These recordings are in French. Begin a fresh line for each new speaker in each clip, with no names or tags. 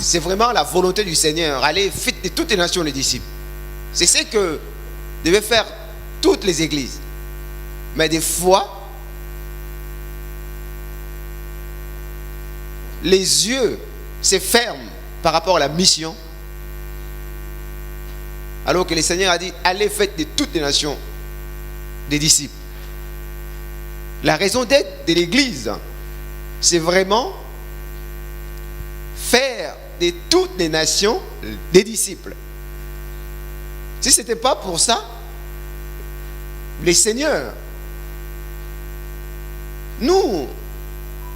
c'est vraiment la volonté du Seigneur. Allez, faites de toutes les nations les disciples. C'est ce que devaient faire toutes les églises. Mais des fois, les yeux se ferment par rapport à la mission. Alors que le Seigneur a dit, allez, faites de toutes les nations des disciples. La raison d'être de l'église, c'est vraiment faire de toutes les nations des disciples. Si ce n'était pas pour ça, le Seigneur nous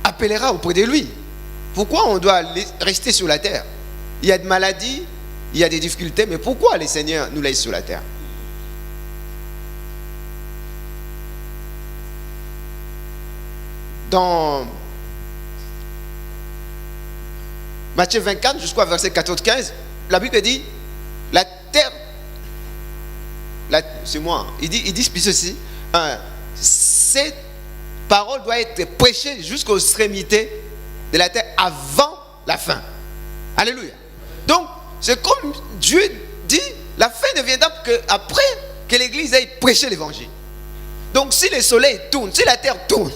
appellera auprès de lui. Pourquoi on doit rester sur la terre? Il y a des maladies, il y a des difficultés, mais pourquoi le Seigneur nous laisse sur la terre? Dans Matthieu 24 jusqu'au verset 14-15, la Bible dit, la terre, c'est moi, il dit ceci, cette parole doit être prêchée jusqu'aux extrémités de la terre avant la fin. Alléluia. Donc, c'est comme Dieu dit, la fin ne viendra qu'après que l'église ait prêché l'évangile. Donc, si le soleil tourne, si la terre tourne,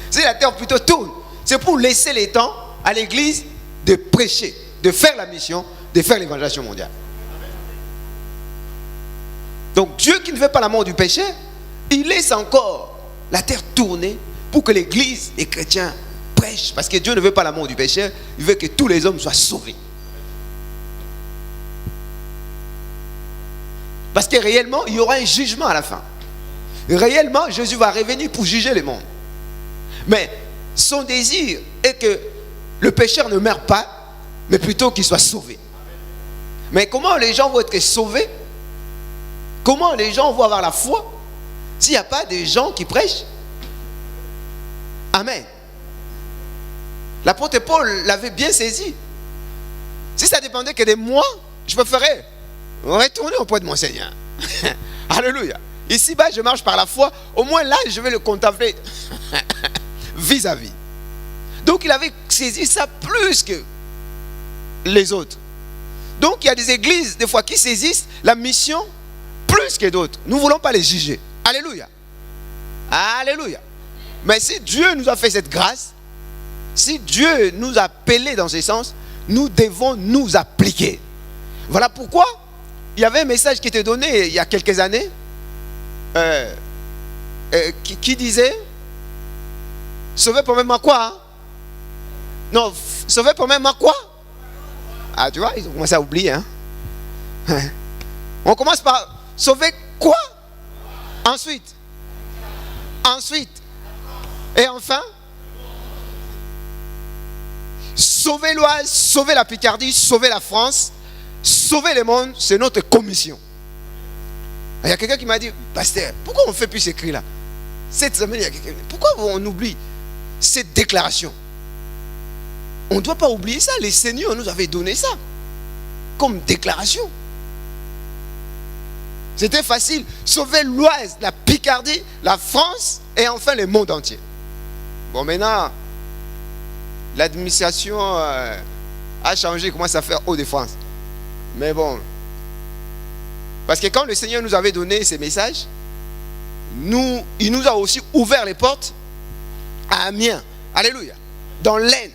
si la terre plutôt tourne, c'est pour laisser le temps à l'église de prêcher, de faire la mission, de faire l'évangélisation mondiale. Donc Dieu qui ne veut pas la mort du péché, il laisse encore la terre tourner pour que l'église, les chrétiens prêchent. Parce que Dieu ne veut pas la mort du péché, il veut que tous les hommes soient sauvés. Parce que réellement, il y aura un jugement à la fin. Réellement, Jésus va revenir pour juger le monde. Mais son désir est que le pécheur ne meure pas, mais plutôt qu'il soit sauvé. Mais comment les gens vont être sauvés? Comment les gens vont avoir la foi s'il n'y a pas de gens qui prêchent? Amen. L'apôtre Paul l'avait bien saisi. Si ça dépendait que de moi, je préférais retourner auprès de mon Seigneur. Alléluia. Ici-bas, je marche par la foi. Au moins là, je vais le contempler vis-à-vis. Donc il avait saisi ça plus que les autres. Donc il y a des églises, des fois, qui saisissent la mission plus que d'autres. Nous ne voulons pas les juger. Alléluia. Alléluia. Mais si Dieu nous a fait cette grâce, si Dieu nous a appelés dans ce sens, nous devons nous appliquer. Voilà pourquoi il y avait un message qui était donné il y a quelques années qui disait, sauver pour même à quoi, hein? Non, sauver pour même à quoi? Ah, tu vois, ils ont commencé à oublier. Hein? On commence par sauver quoi? Ensuite. Et enfin, sauver l'Oise, sauver la Picardie, sauver la France, sauver le monde, c'est notre commission. Il y a quelqu'un qui m'a dit, pasteur, pourquoi on ne fait plus ces cris-là? Cette semaine, il y a quelqu'un qui m'a dit, pourquoi on oublie cette déclaration? On ne doit pas oublier ça. Les seigneurs nous avaient donné ça comme déclaration. C'était facile. Sauver l'Oise, la Picardie, la France et enfin le monde entier. Bon, maintenant, l'administration a changé, commence à faire Hauts-de-France. Mais bon, parce que quand le Seigneur nous avait donné ces messages, il nous a aussi ouvert les portes à Amiens. Alléluia. Dans l'Aisne.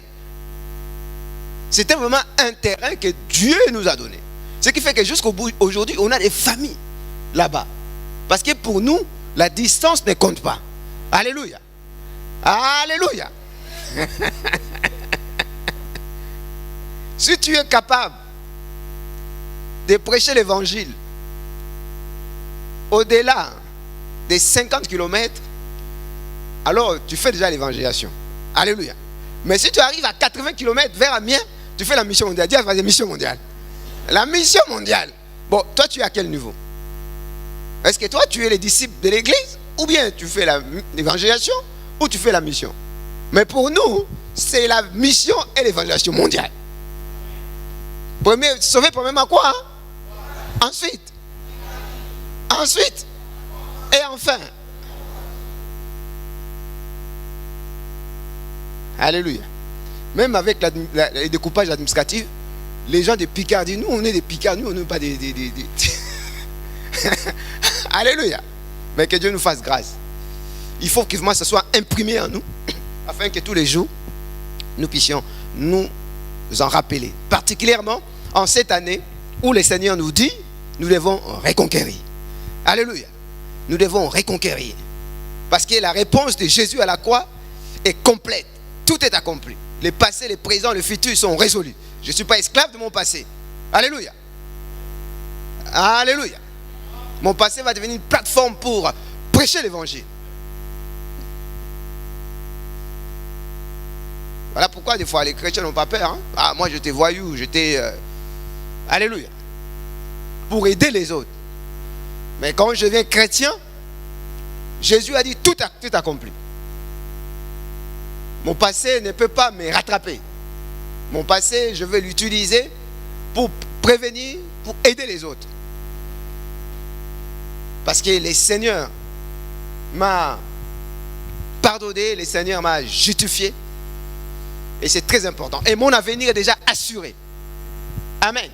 C'était vraiment un terrain que Dieu nous a donné. Ce qui fait que jusqu'aujourd'hui, on a des familles là-bas. Parce que pour nous, la distance ne compte pas. Alléluia. Alléluia. Si tu es capable de prêcher l'évangile au-delà des 50 km, alors tu fais déjà l'évangélisation. Alléluia. Mais si tu arrives à 80 km vers Amiens, tu fais la mission mondiale. Dis à la mission mondiale. La mission mondiale. Bon, toi tu es à quel niveau? Est-ce que toi tu es le disciple de l'église? Ou bien tu fais l'évangélisation? Ou tu fais la mission? Mais pour nous, c'est la mission et l'évangélisation mondiale. Sauver premièrement quoi? Hein? Ensuite. Et enfin. Alléluia. Même avec le découpage administratif, Les gens de Picardie, nous on est des Picards, nous on n'est pas des... Alléluia. Mais que Dieu nous fasse grâce. Il faut que ça soit imprimé en nous, afin que tous les jours, nous puissions nous en rappeler. Particulièrement en cette année où le Seigneur nous dit, nous devons reconquérir. Alléluia. Nous devons reconquérir. Parce que la réponse de Jésus à la croix est complète. Tout est accompli. Le passé, le présent, le futur sont résolus. Je ne suis pas esclave de mon passé. Alléluia. Alléluia. Mon passé va devenir une plateforme pour prêcher l'évangile. Voilà pourquoi des fois les chrétiens n'ont pas peur. Ah, moi j'étais voyou, j'étais... Alléluia. Pour aider les autres. Mais quand je deviens chrétien, Jésus a dit tout accompli. Mon passé ne peut pas me rattraper. Mon passé, je vais l'utiliser pour prévenir, pour aider les autres. Parce que le Seigneur m'a pardonné, le Seigneur m'a justifié. Et c'est très important. Et mon avenir est déjà assuré. Amen.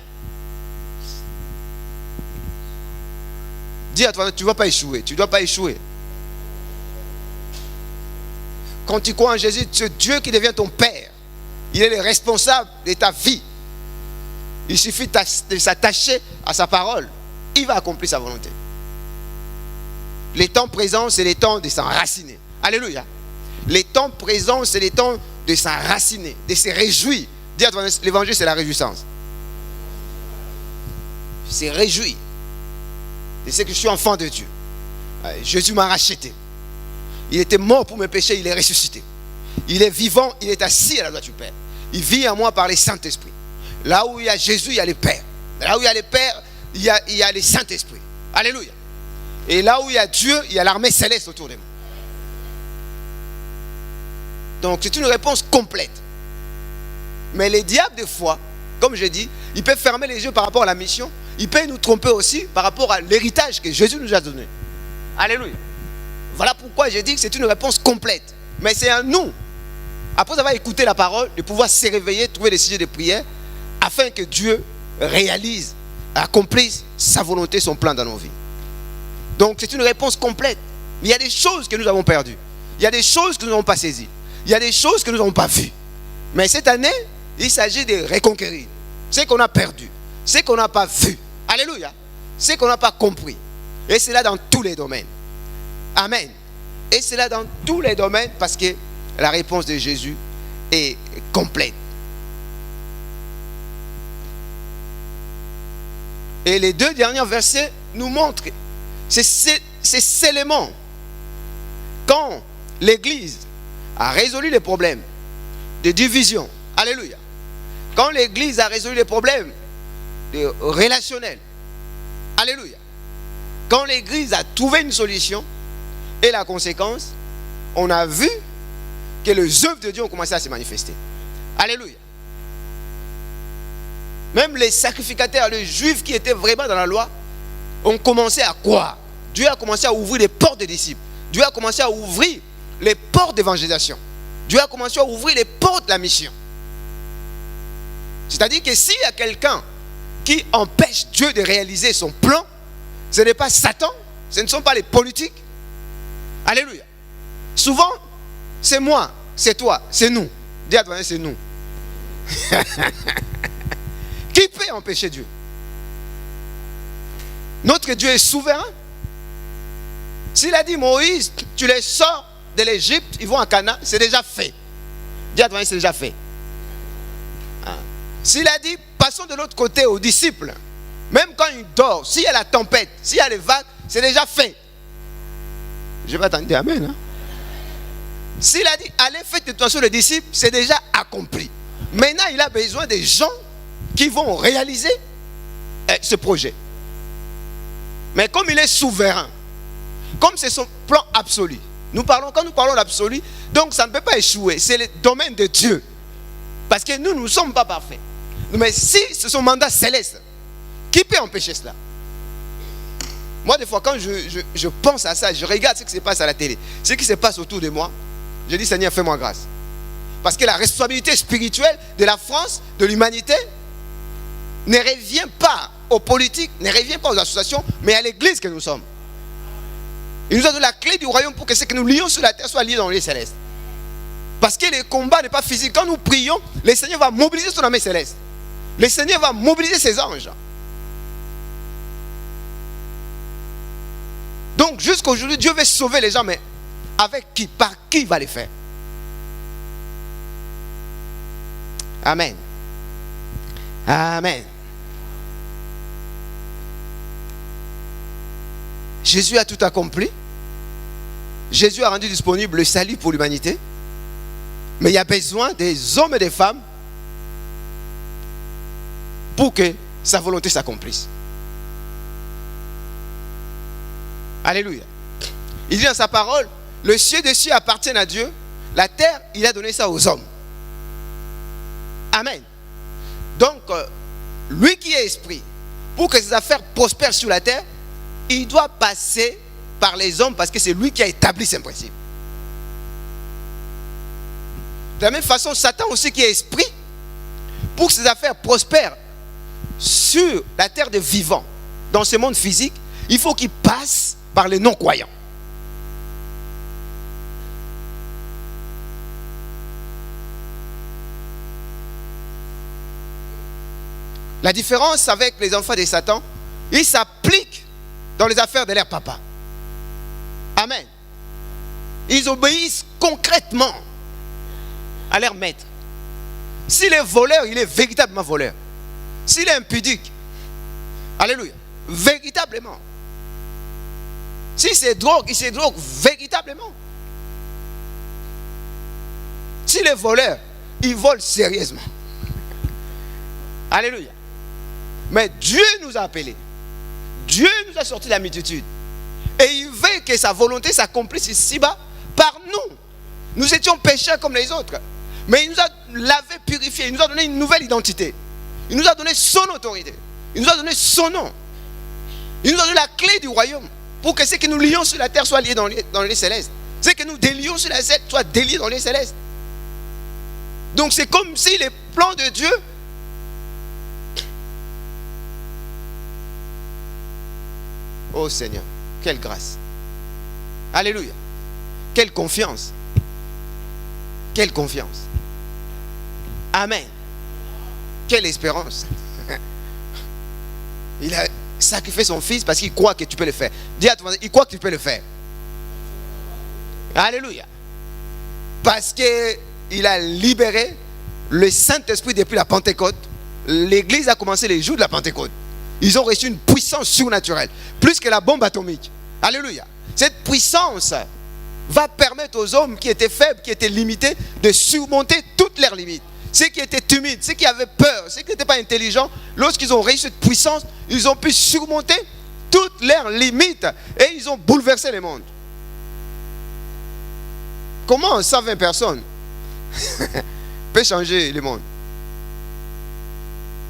Dis à toi, tu ne vas pas échouer. Tu ne dois pas échouer. Quand tu crois en Jésus, c'est Dieu qui devient ton Père. Il est le responsable de ta vie. Il suffit de s'attacher à sa parole. Il va accomplir sa volonté. Les temps présents, c'est les temps de s'enraciner. Alléluia. Les temps présents, c'est les temps de s'enraciner, de se réjouir. Dis à toi, l'évangile, c'est la réjouissance. Se réjouir. Je sais que je suis enfant de Dieu. Jésus m'a racheté. Il était mort pour mes péchés, il est ressuscité. Il est vivant, il est assis à la droite du Père. Il vit en moi par le Saint-Esprit. Là où il y a Jésus, il y a le Père. Là où il y a le Père, il y a le Saint-Esprit. Alléluia. Et là où il y a Dieu, il y a l'armée céleste autour de moi. Donc c'est une réponse complète. Mais les diables, des fois, comme je dis, ils peuvent fermer les yeux par rapport à la mission. Ils peuvent nous tromper aussi par rapport à l'héritage que Jésus nous a donné. Alléluia. Voilà pourquoi j'ai dit que c'est une réponse complète. Mais c'est à nous, après avoir écouté la parole, de pouvoir se réveiller, trouver des sujets de prière, afin que Dieu réalise, accomplisse sa volonté, son plan dans nos vies. Donc c'est une réponse complète. Mais il y a des choses que nous avons perdues. Il y a des choses que nous n'avons pas saisies. Il y a des choses que nous n'avons pas vues. Mais cette année, il s'agit de reconquérir ce qu'on a perdu, ce qu'on n'a pas vu. Alléluia. Ce qu'on n'a pas compris. Et c'est là dans tous les domaines. Amen. Et c'est là dans tous les domaines parce que la réponse de Jésus est complète. Et les deux derniers versets nous montrent ces éléments. Quand l'Église a résolu les problèmes de division, alléluia. Quand l'Église a résolu les problèmes relationnels, alléluia. Quand l'Église a trouvé une solution, et la conséquence, on a vu que les œuvres de Dieu ont commencé à se manifester. Alléluia. Même les sacrificateurs, les juifs qui étaient vraiment dans la loi, ont commencé à croire. Dieu a commencé à ouvrir les portes des disciples. Dieu a commencé à ouvrir les portes d'évangélisation. Dieu a commencé à ouvrir les portes de la mission. C'est-à-dire que s'il y a quelqu'un qui empêche Dieu de réaliser son plan, ce n'est pas Satan, ce ne sont pas les politiques. Alléluia. Souvent, c'est moi, c'est toi, c'est nous. Dis à toi, c'est nous. Qui peut empêcher Dieu? Notre Dieu est souverain. S'il a dit, Moïse, tu les sors de l'Égypte, ils vont à Canaan, c'est déjà fait. Dis à toi, c'est déjà fait. S'il a dit, passons de l'autre côté aux disciples, même quand ils dorment, s'il y a la tempête, s'il y a les vagues, c'est déjà fait. Je vais attendre, amen. Hein? S'il a dit, allez, faites de toi sur les disciples, c'est déjà accompli. Maintenant, il a besoin des gens qui vont réaliser ce projet. Mais comme il est souverain, comme c'est son plan absolu, quand nous parlons d'absolu, donc ça ne peut pas échouer. C'est le domaine de Dieu. Parce que nous ne sommes pas parfaits. Mais si c'est son mandat céleste, qui peut empêcher cela? Moi, des fois, quand je pense à ça, je regarde ce qui se passe à la télé, ce qui se passe autour de moi, je dis, Seigneur, fais-moi grâce. Parce que la responsabilité spirituelle de la France, de l'humanité, ne revient pas aux politiques, ne revient pas aux associations, mais à l'église que nous sommes. Il nous a donné la clé du royaume pour que ce que nous lions sur la terre soit lié dans les célestes. Parce que le combat n'est pas physique. Quand nous prions, le Seigneur va mobiliser son armée céleste. Le Seigneur va mobiliser ses anges. Donc jusqu'aujourd'hui, Dieu veut sauver les gens, mais avec qui? Par qui il va les faire? Amen. Amen. Jésus a tout accompli. Jésus a rendu disponible le salut pour l'humanité. Mais il y a besoin des hommes et des femmes pour que sa volonté s'accomplisse. Alléluia. Il dit dans sa parole, le ciel des cieux appartient à Dieu. La terre, il a donné ça aux hommes. Amen. Donc, lui qui est esprit, pour que ses affaires prospèrent sur la terre, il doit passer par les hommes parce que c'est lui qui a établi ces principes. De la même façon, Satan aussi qui est esprit, pour que ses affaires prospèrent sur la terre des vivants, dans ce monde physique, il faut qu'il passe par les non-croyants. La différence avec les enfants de Satan, ils s'appliquent dans les affaires de leur papa. Amen. Ils obéissent concrètement à leur maître. S'il est voleur, il est véritablement voleur. S'il est impudique, alléluia, véritablement. Si c'est drogue, il se drogue véritablement. S'il est voleur, il vole sérieusement. Alléluia. Mais Dieu nous a appelés. Dieu nous a sortis de la multitude. Et il veut que sa volonté s'accomplisse ici-bas par nous. Nous étions pécheurs comme les autres. Mais il nous a lavé, purifié. Il nous a donné une nouvelle identité. Il nous a donné son autorité. Il nous a donné son nom. Il nous a donné la clé du royaume. Pour que ce que nous lions sur la terre soit lié dans les célestes. Ce que nous délions sur la terre soit délié dans les célestes. Donc c'est comme si les plans de Dieu oh Seigneur, quelle grâce. Alléluia. Quelle confiance. Quelle confiance. Amen. Quelle espérance. Il a sacrifié son fils parce qu'il croit que tu peux le faire. Dis à ton voisin, il croit que tu peux le faire. Alléluia. Parce qu'il a libéré le Saint-Esprit depuis la Pentecôte. L'église a commencé les jours de la Pentecôte. Ils ont reçu une puissance surnaturelle, plus que la bombe atomique. Alléluia. Cette puissance va permettre aux hommes qui étaient faibles, qui étaient limités, de surmonter toutes leurs limites. Ceux qui étaient timides, ceux qui avaient peur, ceux qui n'étaient pas intelligents, lorsqu'ils ont reçu cette puissance, ils ont pu surmonter toutes leurs limites et ils ont bouleversé le monde. Comment 120 personnes peut changer le monde?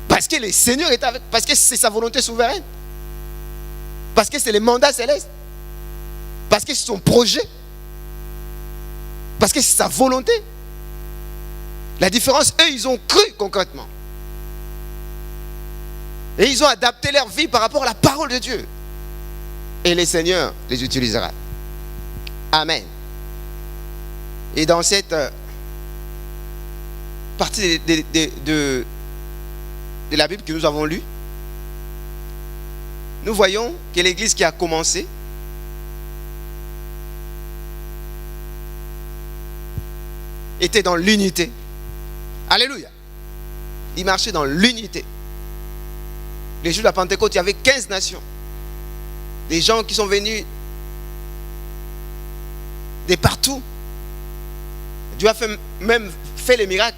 Parce que le Seigneur est avec, parce que c'est sa volonté souveraine, parce que c'est le mandat céleste, parce que c'est son projet, parce que c'est sa volonté. La différence, eux, ils ont cru concrètement. Et ils ont adapté leur vie par rapport à la parole de Dieu. Et le Seigneur les utilisera. Amen. Et dans cette partie de la Bible que nous avons lue, nous voyons que l'église qui a commencé était dans l'unité. Alléluia. Il marchait dans l'unité. Les jours de la Pentecôte, il y avait 15 nations. Des gens qui sont venus de partout. Dieu a même fait les miracles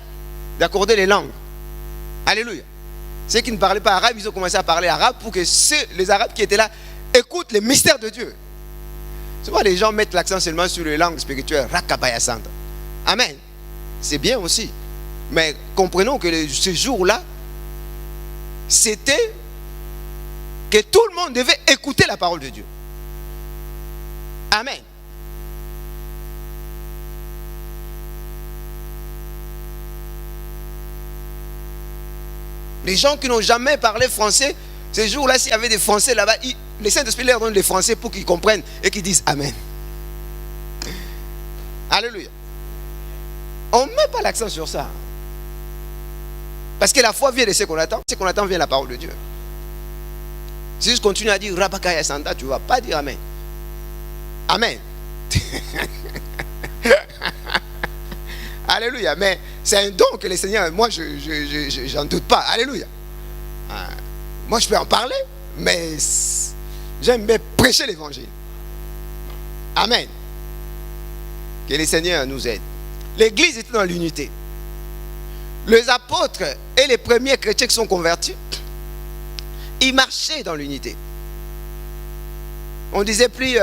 d'accorder les langues. Alléluia. Ceux qui ne parlaient pas arabe, ils ont commencé à parler arabe pour que les arabes qui étaient là écoutent les mystères de Dieu. Souvent les gens mettent l'accent seulement sur les langues spirituelles. Rakabaya Santa. Amen. C'est bien aussi. Mais comprenons que ce jour-là, c'était que tout le monde devait écouter la parole de Dieu. Amen. Les gens qui n'ont jamais parlé français, ces jours-là, s'il y avait des Français là-bas, les Saint-Esprit leur donne les Français pour qu'ils comprennent et qu'ils disent Amen. Alléluia. On ne met pas l'accent sur ça. Parce que la foi vient de ce qu'on attend. Ce qu'on attend vient de la parole de Dieu. Si je continue à dire Rabakaya Santa, tu ne vas pas dire Amen. Amen. Alléluia. Mais c'est un don que le Seigneur, moi, je n'en doute pas. Alléluia. Moi, je peux en parler, mais j'aime bien prêcher l'évangile. Amen. Que le Seigneur nous aide. L'église était dans l'unité. Les apôtres et les premiers chrétiens qui sont convertis, ils marchaient dans l'unité. On disait plus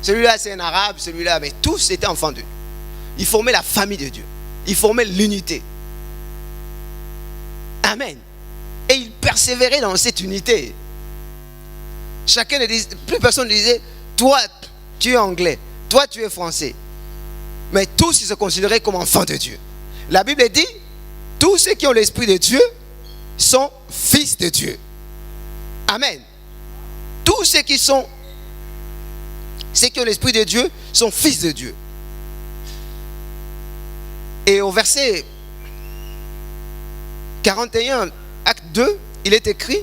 celui-là c'est un arabe, celui-là, mais tous étaient enfants de Dieu. Ils formaient la famille de Dieu. Ils formaient l'unité. Amen. Et ils persévéraient dans cette unité. Chacun ne disait, plus personne ne disait, toi tu es anglais, toi tu es français. Mais tous ils se considéraient comme enfants de Dieu. La Bible dit, tous ceux qui ont l'esprit de Dieu sont fils de Dieu. Amen. Tous ceux qui ont l'esprit de Dieu sont fils de Dieu. Et au verset 41, acte 2, il est écrit,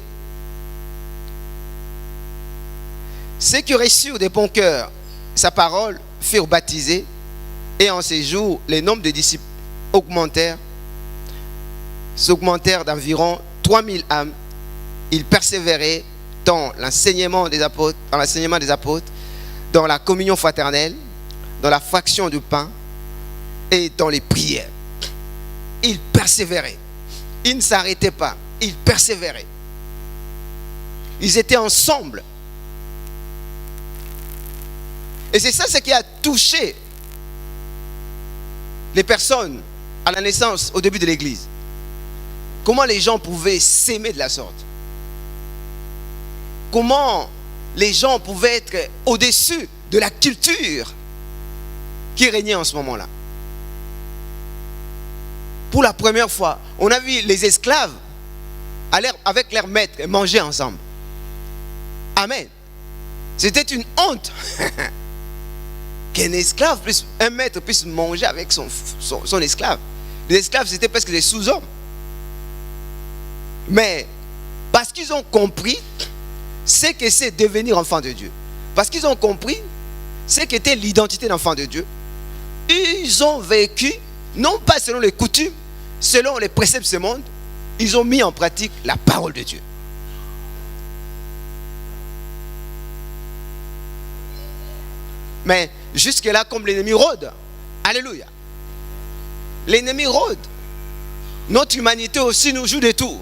ceux qui reçurent des bons cœurs sa parole furent baptisés, et en ces jours, les nombres de disciples s'augmentèrent d'environ 3000 âmes. Ils persévéraient dans l'enseignement des apôtres, dans la communion fraternelle, dans la fraction du pain et dans les prières. Ils persévéraient. Ils ne s'arrêtaient pas. Ils persévéraient. Ils étaient ensemble. Et c'est ça ce qui a touché les personnes à la naissance, au début de l'église. Comment les gens pouvaient s'aimer de la sorte? Comment les gens pouvaient être au-dessus de la culture qui régnait en ce moment-là? Pour la première fois, on a vu les esclaves avec leurs maîtres manger ensemble. Amen. C'était une honte qu'un esclave, un maître puisse manger avec son esclave. Les esclaves, c'était presque des sous-hommes. Mais parce qu'ils ont compris ce que c'est devenir enfant de Dieu, parce qu'ils ont compris ce qu'était l'identité d'enfant de Dieu, ils ont vécu, non pas selon les coutumes, selon les préceptes de ce monde, ils ont mis en pratique la parole de Dieu. Mais jusque-là, comme l'ennemi rôde, alléluia, l'ennemi rôde, notre humanité aussi nous joue des tours.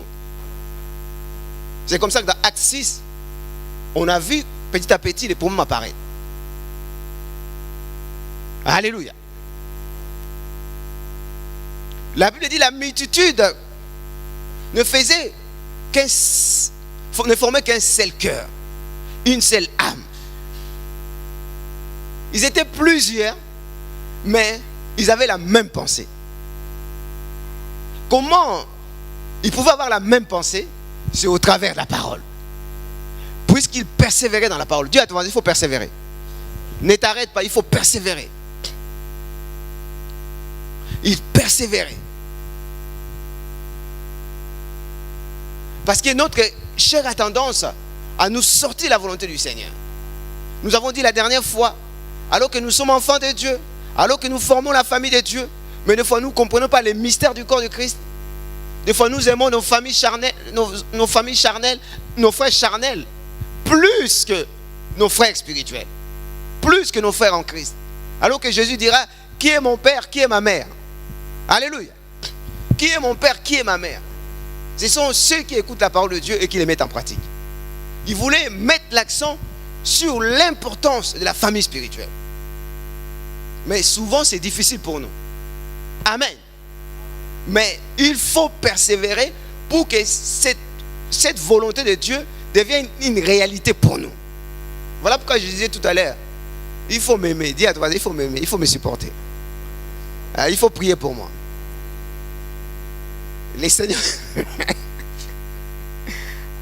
C'est comme ça que dans Acte 6, on a vu petit à petit les problèmes apparaître. Alléluia. La Bible dit la multitude ne formait qu'un seul cœur, une seule âme. Ils étaient plusieurs, mais ils avaient la même pensée. Comment ils pouvaient avoir la même pensée? C'est au travers de la parole. Puisqu'ils persévéraient dans la parole. Dieu a demandé, il faut persévérer. Ne t'arrête pas, il faut persévérer. Ils persévéraient. Parce que notre chair a tendance à nous sortir la volonté du Seigneur. Nous avons dit la dernière fois, alors que nous sommes enfants de Dieu, alors que nous formons la famille de Dieu, mais des fois nous ne comprenons pas les mystères du corps de Christ. Des fois nous aimons nos familles charnelles, nos frères charnels, plus que nos frères spirituels, plus que nos frères en Christ. Alors que Jésus dira, qui est mon père, qui est ma mère? Alléluia. Qui est mon père, qui est ma mère? Ce sont ceux qui écoutent la parole de Dieu et qui les mettent en pratique. Ils voulaient mettre l'accent sur l'importance de la famille spirituelle. Mais souvent c'est difficile pour nous. Amen. Mais il faut persévérer pour que cette volonté de Dieu devienne une réalité pour nous. Voilà pourquoi je disais tout à l'heure, il faut m'aimer. Dis à toi, il faut m'aimer, il faut me supporter. Il faut prier pour moi. Les Seigneurs,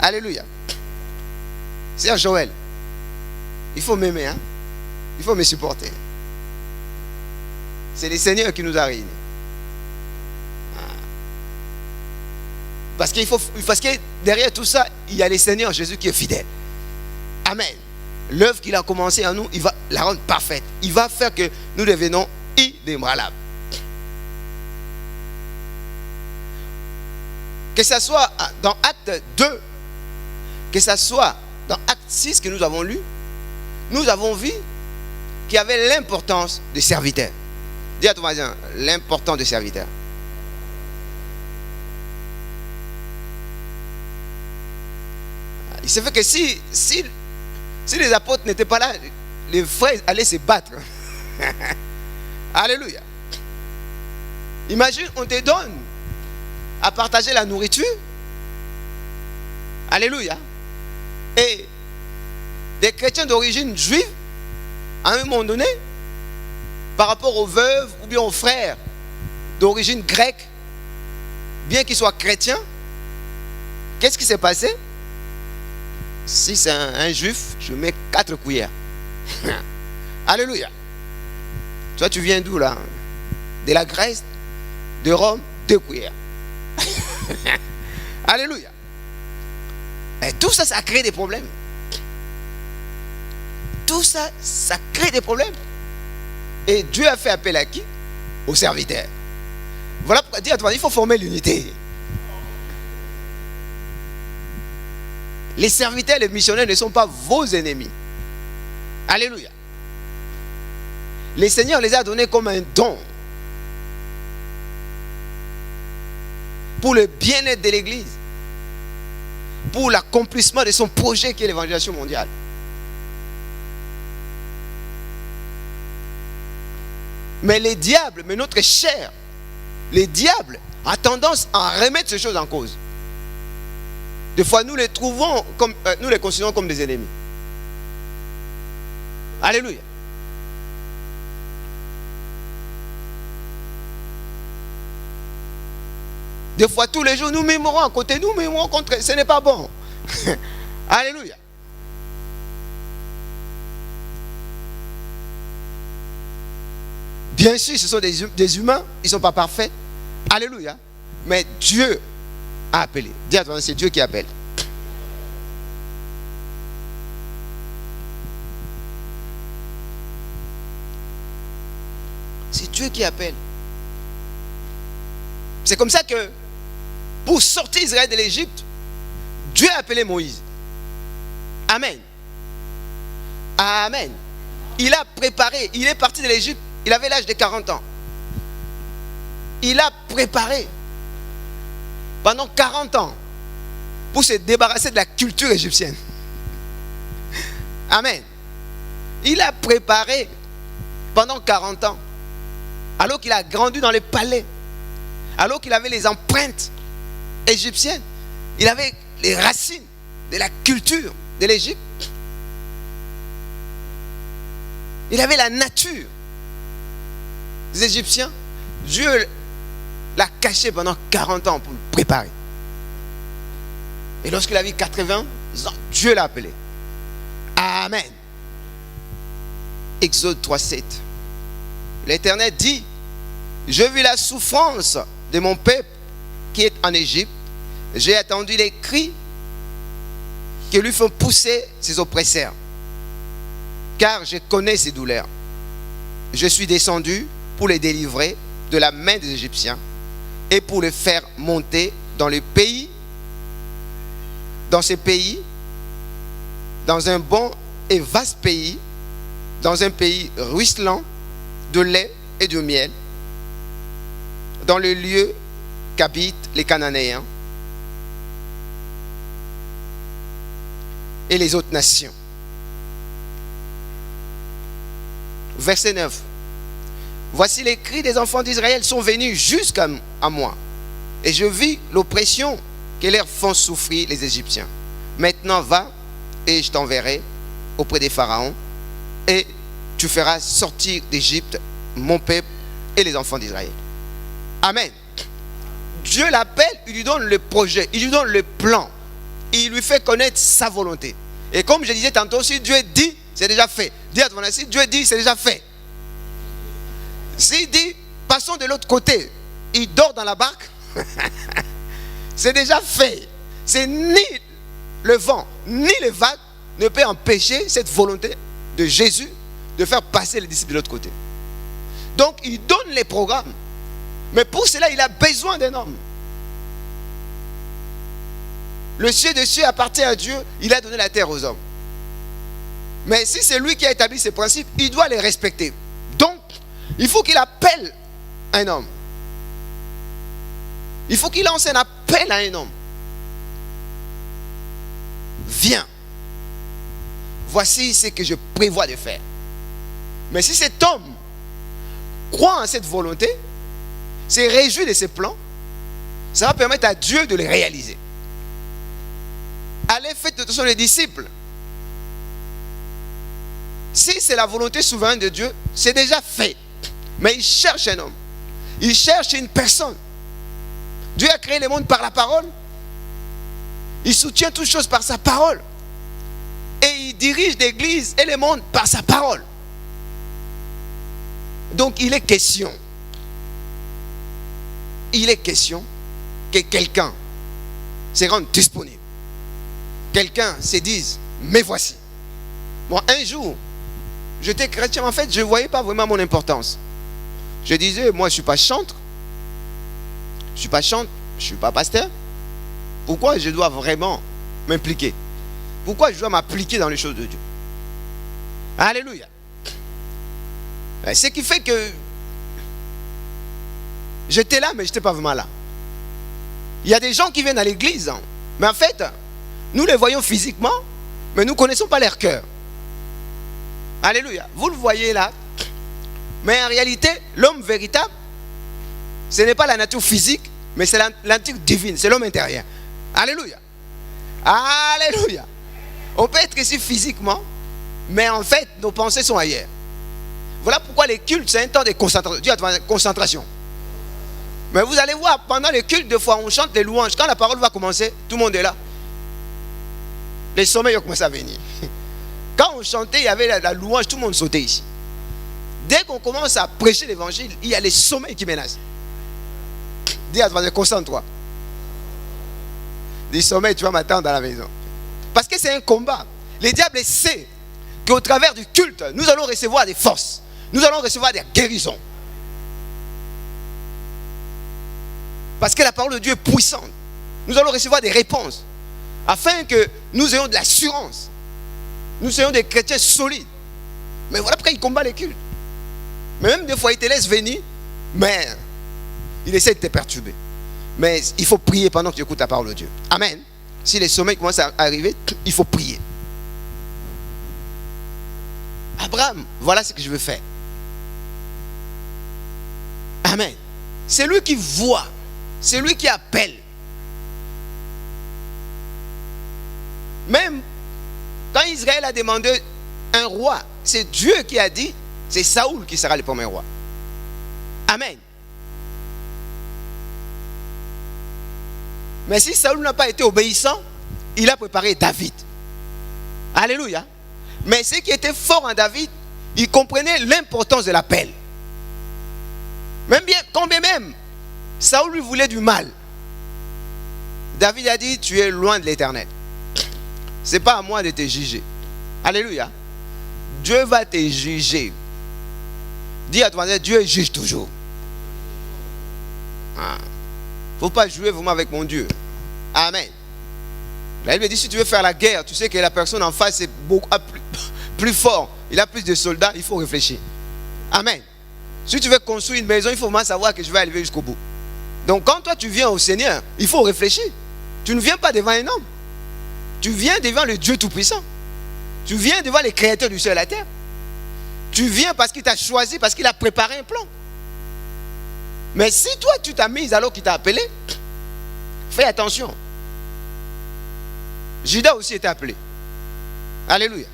Alléluia. C'est Joël. Il faut m'aimer, hein? Il faut me supporter. C'est le Seigneur qui nous a réunis. Parce que derrière tout ça, il y a le Seigneur Jésus qui est fidèle. Amen. L'œuvre qu'il a commencée en nous, il va la rendre parfaite. Il va faire que nous devenons inébranlables. Que ce soit dans Acte 2, que ce soit dans Acte 6 que nous avons lu, nous avons vu qu'il y avait l'importance du serviteur. Dis à ton voisin, l'importance du serviteur. Il se fait que si les apôtres n'étaient pas là, les frères allaient se battre. Alléluia. Imagine, on te donne à partager la nourriture. Alléluia. Et des chrétiens d'origine juive, à un moment donné, par rapport aux veuves ou bien aux frères d'origine grecque, bien qu'ils soient chrétiens, qu'est-ce qui s'est passé? Si c'est un juif, je mets 4 cuillères. Alléluia. Toi, tu viens d'où là? De la Grèce, de Rome, 2 cuillères. Alléluia. Et tout ça, ça crée des problèmes. Tout ça, ça crée des problèmes. Et Dieu a fait appel à qui? Aux serviteurs. Voilà pourquoi dire à toi, il faut former l'unité. Les serviteurs, les missionnaires ne sont pas vos ennemis. Alléluia. Le Seigneur les a donnés comme un don pour le bien-être de l'Église, pour l'accomplissement de son projet qui est l'évangélisation mondiale. Mais les diables, mais notre chair, les diables a tendance à remettre ces choses en cause. Des fois, nous les trouvons comme, nous les considérons comme des ennemis. Alléluia. Des fois, tous les jours, nous mémorons à côté, nous mémorons contre. Ce n'est pas bon. Alléluia. Bien sûr, ce sont des humains, ils ne sont pas parfaits. Alléluia. Mais Dieu a appelé. Dis à toi, c'est Dieu qui appelle. C'est Dieu qui appelle. C'est comme ça que pour sortir Israël de l'Égypte, Dieu a appelé Moïse. Amen. Amen. Il a préparé, il est parti de l'Égypte, il avait l'âge de 40 ans. Il a préparé pendant 40 ans pour se débarrasser de la culture égyptienne. Amen. Il a préparé pendant 40 ans, alors qu'il a grandi dans les palais, alors qu'il avait les empreintes égyptiennes, il avait les racines de la culture de l'Égypte. Il avait la nature des Égyptiens. Dieu l'a caché pendant 40 ans pour le préparer. Et lorsqu'il avait 80 ans, Dieu l'a appelé. Amen. Exode 3:7. L'Éternel dit: je vis la souffrance de mon peuple qui est en Égypte. J'ai attendu les cris que lui font pousser ses oppresseurs, car je connais ses douleurs. Je suis descendu pour les délivrer de la main des Égyptiens et pour les faire monter dans le pays, dans ce pays, dans un bon et vaste pays, dans un pays ruisselant de lait et de miel, dans le lieu qu'habitent les Cananéens et les autres nations. Verset 9. Voici les cris des enfants d'Israël sont venus jusqu'à moi, et je vis l'oppression que leur font souffrir les Égyptiens. Maintenant va, et je t'enverrai auprès des pharaons, et tu feras sortir d'Égypte mon peuple et les enfants d'Israël. Amen. Dieu l'appelle, il lui donne le projet, il lui donne le plan, il lui fait connaître sa volonté. Et comme je disais tantôt, si Dieu dit, c'est déjà fait. Dis à ton voisin, si Dieu dit, c'est déjà fait. S'il dit, passons de l'autre côté, il dort dans la barque, c'est déjà fait. C'est ni le vent, ni les vagues ne peut empêcher cette volonté de Jésus de faire passer les disciples de l'autre côté. Donc, il donne les programmes. Mais pour cela, il a besoin d'un homme. Le ciel des cieux appartient à Dieu, il a donné la terre aux hommes. Mais si c'est lui qui a établi ces principes, il doit les respecter. Donc, il faut qu'il appelle un homme. Il faut qu'il lance un appel à un homme. Viens. Voici ce que je prévois de faire. Mais si cet homme croit en cette volonté, se réjouit de ses plans, ça va permettre à Dieu de les réaliser. Allez, faites de toute façon les disciples. Si c'est la volonté souveraine de Dieu, c'est déjà fait. Mais il cherche un homme. Il cherche une personne. Dieu a créé le monde par la parole. Il soutient toutes choses par sa parole. Et il dirige l'Église et le monde par sa parole. Donc il est question. Il est question que quelqu'un se rende disponible. Quelqu'un se dise, mais voici. Bon, un jour, j'étais chrétien, en fait, je ne voyais pas vraiment mon importance. Je disais, moi, je ne suis pas chantre. Je ne suis pas chantre, je ne suis pas pasteur. Pourquoi je dois vraiment m'impliquer? Pourquoi je dois m'appliquer dans les choses de Dieu? Alléluia. Ce qui fait que j'étais là, mais je n'étais pas vraiment là. Il y a des gens qui viennent à l'église, hein, mais en fait, nous les voyons physiquement, mais nous ne connaissons pas leur cœur. Alléluia. Vous le voyez là. Mais en réalité, l'homme véritable, ce n'est pas la nature physique, mais c'est la nature divine, c'est l'homme intérieur. Alléluia. Alléluia. On peut être ici physiquement, mais en fait, nos pensées sont ailleurs. Voilà pourquoi les cultes, c'est un temps de concentration. Dis à toi, concentration. Mais vous allez voir, pendant les cultes, des fois, on chante les louanges. Quand la parole va commencer, tout le monde est là. Les sommeils ont commencé à venir. Quand on chantait, il y avait la louange, tout le monde sautait ici. Dès qu'on commence à prêcher l'évangile, il y a les sommeils qui menacent. Dis à toi, concentre-toi. Des sommeils, tu vas m'attendre à la maison. Parce que c'est un combat. Le diable sait qu'au travers du culte, nous allons recevoir des forces. Nous allons recevoir des guérisons. Parce que la parole de Dieu est puissante. Nous allons recevoir des réponses. Afin que nous ayons de l'assurance. Nous soyons des chrétiens solides. Mais voilà pourquoi il combat les cultes. Mais même des fois, il te laisse venir. Mais il essaie de te perturber. Mais il faut prier pendant que tu écoutes la parole de Dieu. Amen. Si les sommeils commencent à arriver, il faut prier. Abraham, voilà ce que je veux faire. Amen. C'est lui qui voit. C'est lui qui appelle. Même quand Israël a demandé un roi, c'est Dieu qui a dit, c'est Saoul qui sera le premier roi. Amen. Mais si Saoul n'a pas été obéissant, il a préparé David. Alléluia. Mais ce qui était fort en David, il comprenait l'importance de l'appel. Même bien, combien même, Saoul lui voulait du mal. David a dit, tu es loin de l'Éternel. Ce n'est pas à moi de te juger. Alléluia. Dieu va te juger. Dis à toi, Dieu juge toujours. Il ne faut pas jouer vraiment avec mon Dieu. Amen. La Bible dit, si tu veux faire la guerre, tu sais que la personne en face est beaucoup plus fort. Il a plus de soldats, il faut réfléchir. Amen. Si tu veux construire une maison, il faut vraiment savoir que je vais arriver jusqu'au bout. Donc quand toi tu viens au Seigneur, il faut réfléchir. Tu ne viens pas devant un homme. Tu viens devant le Dieu Tout-Puissant. Tu viens devant les créateurs du ciel et de la terre. Tu viens parce qu'il t'a choisi, parce qu'il a préparé un plan. Mais si toi tu t'as mis alors qu'il t'a appelé, fais attention. Judas aussi était appelé. Alléluia.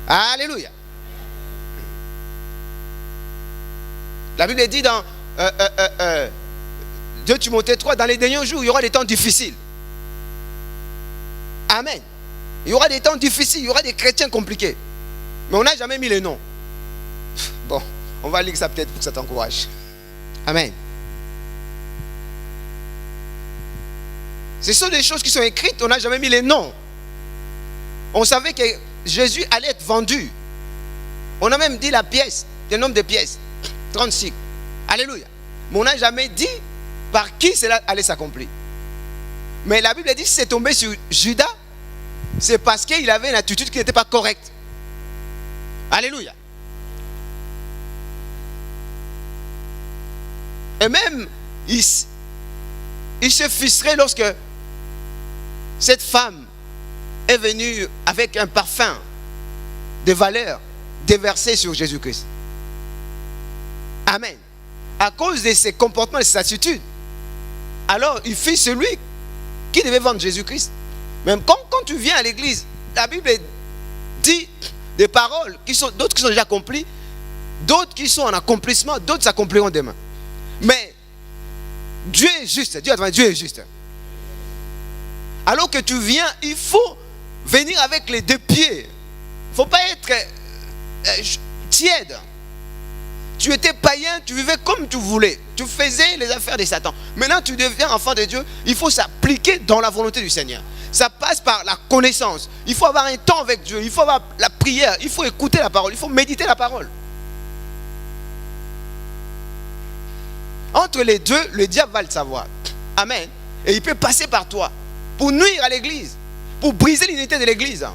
Alléluia. La Bible dit dans 2 Timothée 3, dans les derniers jours, il y aura des temps difficiles. Amen. Il y aura des temps difficiles, il y aura des chrétiens compliqués. Mais on n'a jamais mis les noms. Bon, on va lire ça peut-être pour que ça t'encourage. Amen. Ce sont des choses qui sont écrites, on n'a jamais mis les noms. On savait que Jésus allait être vendu. On a même dit la pièce, le nombre de pièces, 36. Alléluia. Mais on n'a jamais dit par qui cela allait s'accomplir. Mais la Bible dit que si c'est tombé sur Judas, c'est parce qu'il avait une attitude qui n'était pas correcte. Alléluia. Et même, il se frustrait lorsque cette femme est venue avec un parfum de valeur déversé sur Jésus-Christ. Amen. À cause de ses comportements et de ses attitudes, alors il fit celui qui devait vendre Jésus-Christ. Même quand tu viens à l'église, la Bible dit des paroles qui sont d'autres qui sont déjà accomplies, d'autres qui sont en accomplissement, d'autres s'accompliront demain. Mais Dieu est juste. Dieu est juste. Alors que tu viens, il faut venir avec les deux pieds. Il ne faut pas être tiède. Tu étais païen, tu vivais comme tu voulais. Tu faisais les affaires de Satan. Maintenant, tu deviens enfant de Dieu. Il faut s'appliquer dans la volonté du Seigneur. Ça passe par la connaissance. Il faut avoir un temps avec Dieu. Il faut avoir la prière. Il faut écouter la parole. Il faut méditer la parole. Entre les deux, le diable va le savoir. Amen. Et il peut passer par toi pour nuire à l'église, pour briser l'unité de l'église.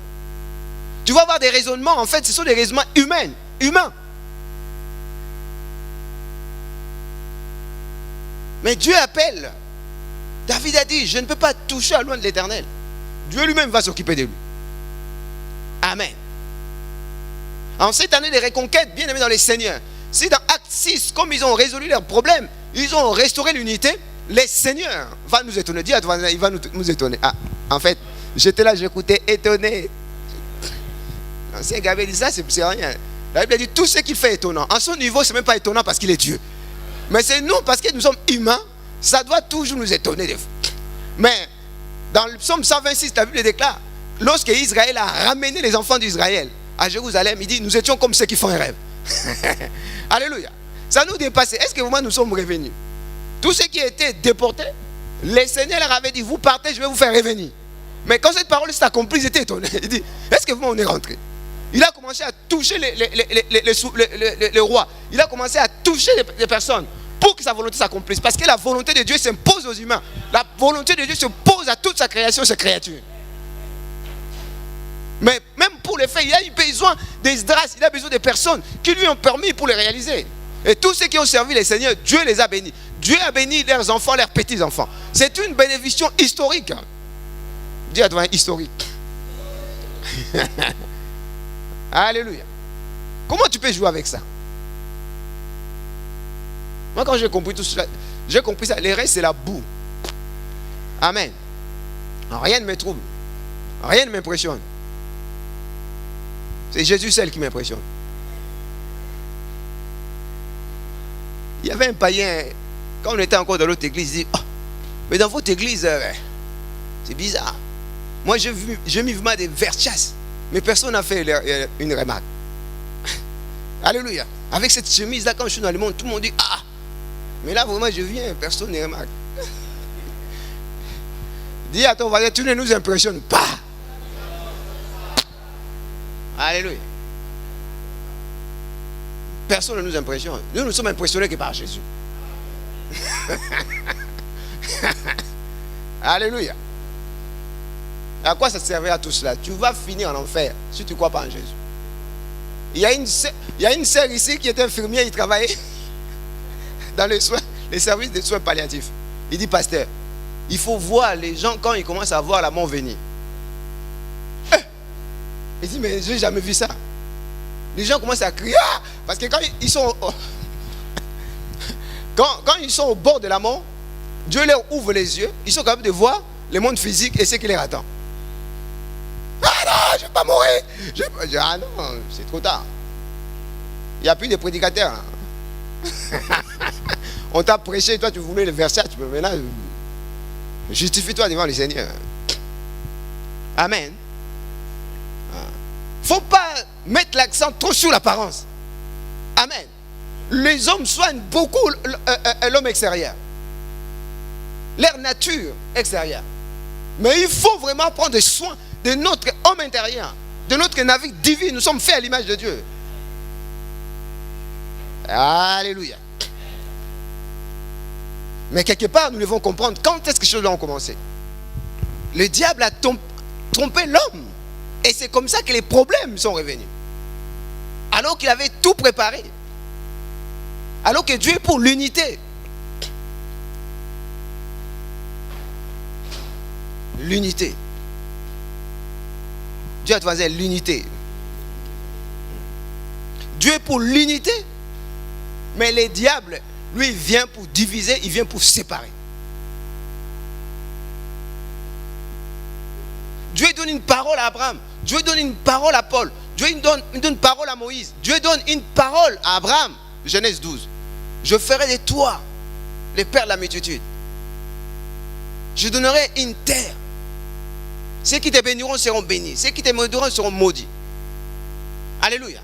Tu vas avoir des raisonnements. En fait, ce sont des raisonnements humains. Mais Dieu appelle. David a dit, je ne peux pas toucher à loin de l'Éternel. Dieu lui-même va s'occuper de lui. Amen. En cette année de reconquête, bien aimé dans les Seigneurs, si dans Acte 6, comme ils ont résolu leurs problèmes, ils ont restauré l'unité, les Seigneurs vont nous étonner. Dieu il va nous étonner. Ah, en fait, j'étais là, j'écoutais, étonné. L'ancien Gabriel dit ça, c'est rien. La Bible dit tout ce qu'il fait est étonnant. En son niveau, ce n'est même pas étonnant parce qu'il est Dieu. Mais c'est nous, parce que nous sommes humains, ça doit toujours nous étonner des fois. Mais dans le psaume 126, la Bible déclare, lorsque Israël a ramené les enfants d'Israël à Jérusalem, il dit, nous étions comme ceux qui font un rêve. Alléluia. Ça nous dépassait. Est-ce que vraiment nous sommes revenus? Tous ceux qui étaient déportés, les Seigneurs leur avaient dit, vous partez, je vais vous faire revenir. Mais quand cette parole s'est accomplie, ils étaient étonnés. Il dit, est-ce que vraiment on est rentré? Il a commencé à toucher les rois. Il a commencé à toucher les personnes pour que sa volonté s'accomplisse. Parce que la volonté de Dieu s'impose aux humains. La volonté de Dieu se pose à toute sa création, ses créatures. Mais même pour les faits, il a eu besoin d'Esdras, il a besoin de personnes qui lui ont permis pour les réaliser. Et tous ceux qui ont servi les seigneurs, Dieu les a bénis. Dieu a béni leurs enfants, leurs petits-enfants. C'est une bénédiction historique. Dis à toi, historique. Alléluia. Comment tu peux jouer avec ça? Moi, quand j'ai compris tout cela, j'ai compris ça. Les restes, c'est la boue. Amen. Rien ne me trouble. Rien ne m'impressionne. C'est Jésus seul qui m'impressionne. Il y avait un païen, quand on était encore dans l'autre église, il dit, oh, mais dans votre église, c'est bizarre. Moi, j'ai mis vraiment des verchasses, mais personne n'a fait une remarque. Alléluia. Avec cette chemise-là, quand je suis dans le monde, tout le monde dit, ah, mais là, vraiment, je viens, personne ne remarque. Dis à ton voisin, tu ne nous impressionnes pas. Alléluia. Personne ne nous impressionne. Nous, nous sommes impressionnés que par Jésus. Alléluia. À quoi ça te servira tout cela? Tu vas finir en enfer si tu ne crois pas en Jésus. Il y a une sœur ici qui est infirmière, il travaillait dans les services de soins palliatifs. Il dit, pasteur, il faut voir les gens quand ils commencent à voir la mort venir. Il dit, mais je n'ai jamais vu ça. Les gens commencent à crier, ah! Parce que quand ils sont quand ils sont au bord de la mort, Dieu leur ouvre les yeux, ils sont capables de voir le monde physique et ce qui les attend. Ah non, je ne vais pas mourir. Ah non, c'est trop tard. Il n'y a plus de prédicateurs. On t'a prêché, toi tu voulais le verset, tu peux maintenant justifie-toi devant le Seigneur. Amen. Il ne faut pas mettre l'accent trop sur l'apparence. Amen. Les hommes soignent beaucoup l'homme extérieur. Leur nature extérieure. Mais il faut vraiment prendre soin de notre homme intérieur, de notre navigue divine. Nous sommes faits à l'image de Dieu. Alléluia. Mais quelque part, nous devons comprendre quand est-ce que les choses ont commencé. Le diable a trompé l'homme. Et c'est comme ça que les problèmes sont revenus. Alors qu'il avait tout préparé. Alors que Dieu est pour l'unité. L'unité. Dieu a choisi l'unité. Dieu est pour l'unité. Mais le diable, lui, il vient pour diviser, il vient pour séparer. Dieu donne une parole à Abraham. Dieu donne une parole à Paul. Dieu donne une parole à Moïse. Dieu donne une parole à Abraham. Genèse 12. Je ferai de toi le père de la multitude. Je donnerai une terre. Ceux qui te béniront seront bénis. Ceux qui te maudiront seront maudits. Alléluia.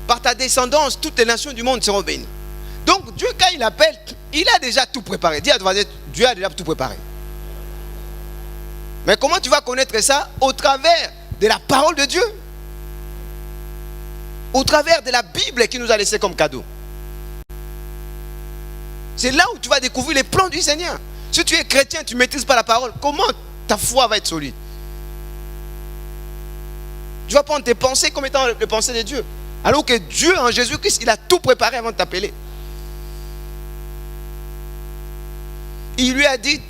Par ta descendance, toutes les nations du monde seront bénies. Donc Dieu, quand il appelle, il a déjà tout préparé. Dis à toi, Dieu a déjà tout préparé. Mais comment tu vas connaître ça? Au travers de la parole de Dieu. Au travers de la Bible qu'il nous a laissé comme cadeau. C'est là où tu vas découvrir les plans du Seigneur. Si tu es chrétien, tu ne maîtrises pas la parole, comment ta foi va être solide? Tu vas prendre tes pensées comme étant les pensées de Dieu. Alors que Dieu, en Jésus-Christ, il a tout préparé avant de t'appeler. Il lui a dit,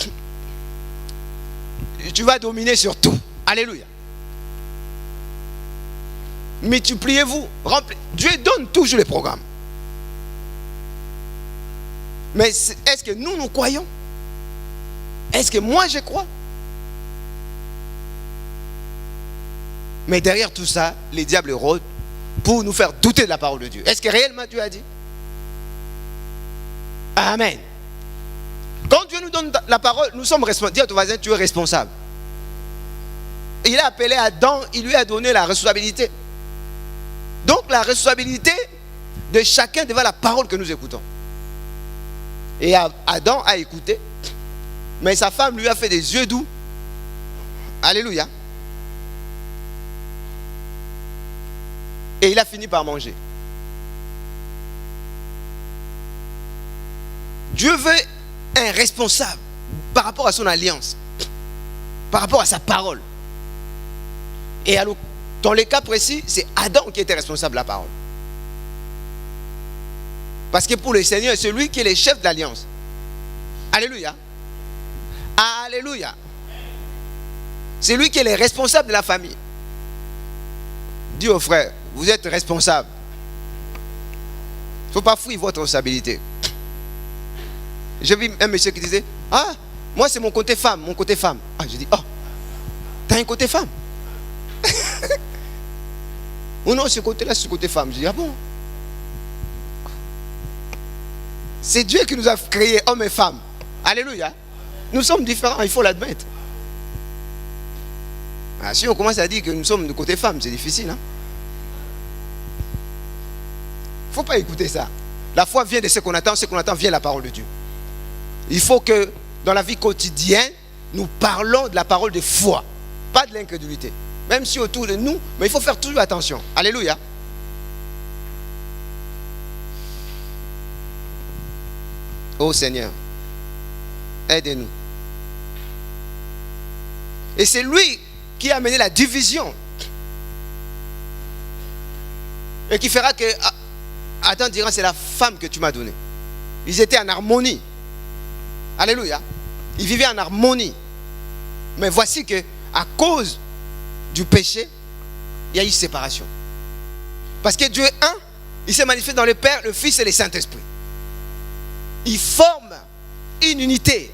tu vas dominer sur tout. Alléluia. Multipliez-vous. Dieu donne toujours les programmes. Mais est-ce que nous croyons? Est-ce que moi je crois? Mais derrière tout ça, les diables rôdent pour nous faire douter de la parole de Dieu. Est-ce que réellement Dieu a dit? Amen. Quand Dieu nous donne la parole, nous sommes responsables. Dis à ton voisin, tu es responsable. Il a appelé Adam, il lui a donné la responsabilité. Donc la responsabilité de chacun devant la parole que nous écoutons. Et Adam a écouté, mais sa femme lui a fait des yeux doux. Alléluia. Et il a fini par manger. Dieu veut un responsable par rapport à son alliance, par rapport à sa parole. Et alors, dans le cas précis, c'est Adam qui était responsable de la parole. Parce que pour le Seigneur, c'est lui qui est le chef de l'alliance. Alléluia. Alléluia. C'est lui qui est le responsable de la famille. Dis aux frères, vous êtes responsable. Il ne faut pas fuir votre responsabilité. J'ai vu un monsieur qui disait, ah, moi c'est mon côté femme, mon côté femme. Ah, je dis, oh, t'as un côté femme? Ou non, ce côté-là, c'est ce côté femme. Je dis, ah bon? C'est Dieu qui nous a créés, hommes et femmes. Alléluia. Nous sommes différents, il faut l'admettre. Ah, si on commence à dire que nous sommes de côté femme, c'est difficile. Hein? Il ne faut pas écouter ça. La foi vient de ce qu'on attend vient de la parole de Dieu. Il faut que dans la vie quotidienne, nous parlons de la parole de foi, pas de l'incrédulité. Même si autour de nous, mais il faut faire toujours attention. Alléluia. Oh Seigneur, aide-nous. Et c'est lui qui a amené la division. Et qui fera que Adam dira, c'est la femme que tu m'as donnée. Ils étaient en harmonie. Alléluia. Ils vivaient en harmonie. Mais voici que à cause du péché, il y a eu séparation. Parce que Dieu est un, il s'est manifesté dans le Père, le Fils et le Saint-Esprit. Ils forment une unité.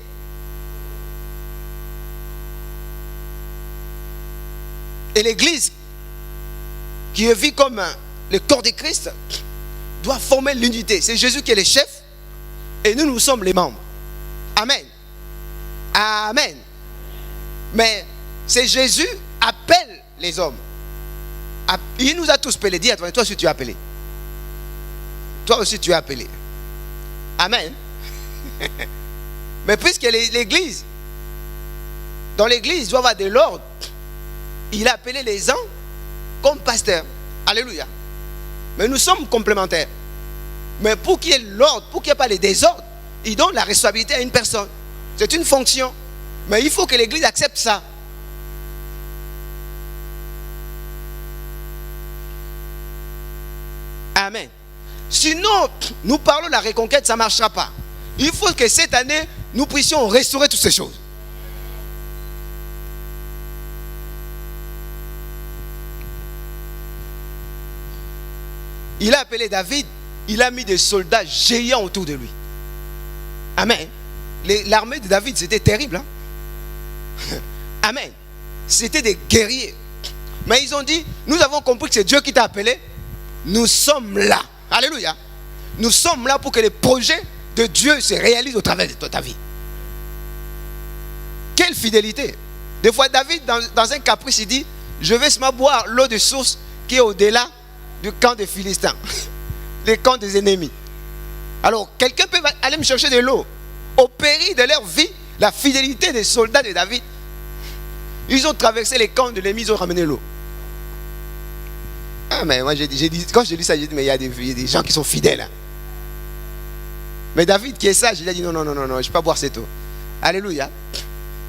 Et l'Église, qui vit comme le corps de Christ, doit former l'unité. C'est Jésus qui est le chef et nous sommes les membres. Amen. Amen. Mais c'est Jésus appelle les hommes. Il nous a tous appelés. Dis à toi aussi tu es appelé. Toi aussi tu es appelé. Amen. Mais puisque l'église, dans l'église, il doit y avoir de l'ordre. Il a appelé les gens comme pasteurs. Alléluia. Mais nous sommes complémentaires. Mais pour qu'il y ait l'ordre, pour qu'il n'y ait pas les désordres, il donne la responsabilité à une personne. C'est une fonction. Mais il faut que l'église accepte ça. Amen. Sinon, nous parlons de la reconquête, ça ne marchera pas. Il faut que cette année, nous puissions restaurer toutes ces choses. Il a appelé David, il a mis des soldats géants autour de lui. Amen. L'armée de David, c'était terrible. Hein? Amen. C'était des guerriers. Mais ils ont dit, nous avons compris que c'est Dieu qui t'a appelé. Nous sommes là. Alléluia. Nous sommes là pour que les projets de Dieu se réalisent au travers de ta vie. Quelle fidélité. Des fois, David, dans un caprice, il dit, je vais seulement boire l'eau de source qui est au-delà du camp des Philistins, des camps des ennemis. Alors, quelqu'un peut aller me chercher de l'eau. Au péril de leur vie, la fidélité des soldats de David, ils ont traversé les camps de l'ennemi, ils ont ramené l'eau. Ah, mais moi, quand j'ai lu ça, j'ai dit, mais il y a des gens qui sont fidèles. Hein. Mais David, qui est sage, il a dit, non, je ne vais pas boire cette eau. Alléluia.